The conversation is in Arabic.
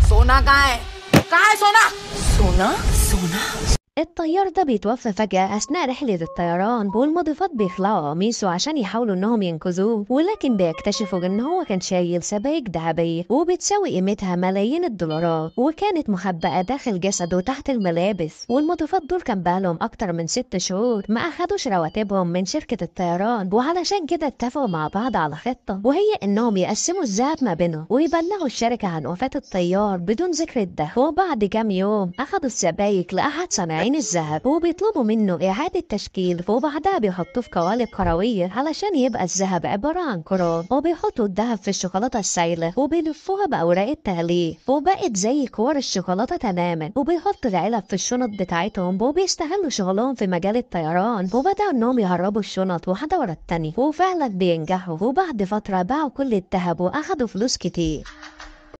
सोना कहाँ है सोना? सोना सोना الطيار ده بيتوفى فجأة أثناء رحلة الطيران، والمضيفات بيخلعوا قميصه عشان يحاولوا إنهم ينقذوه، ولكن بيكتشفوا إن هو كان شايل سبائك ذهبية وبتساوي قيمتها ملايين الدولارات، وكانت مخبأة داخل جسده تحت الملابس. والمضيفات دول كان بقالهم أكتر من 6 شهور ما أخدوش رواتبهم من شركة الطيران، وعلشان كده اتفقوا مع بعض على خطة، وهي إنهم يقسموا الذهب ما بينهم ويبلغوا الشركة عن وفاة الطيار بدون ذكر الدهب. وبعد كام يوم أخدوا السبائك لأحد صناعين الذهب وبيطلبوا منه إعادة تشكيل، وبعدها بيحطوه في قوالب كروية علشان يبقى الذهب عبارة عن كرات، وبيحطوا الذهب في الشوكولاتة السايلة وبيلفوها بأوراق التغليف وبقت زي كور الشوكولاتة تماما، وبيحطوا العلب في الشنط بتاعتهم وبيستغلوا شغلهم في مجال الطيران، وبدأوا إنهم يهربوا الشنط واحدة ورا التانية، وفعلا بينجحوا. وبعد فترة باعوا كل الذهب وأخدوا فلوس كتير.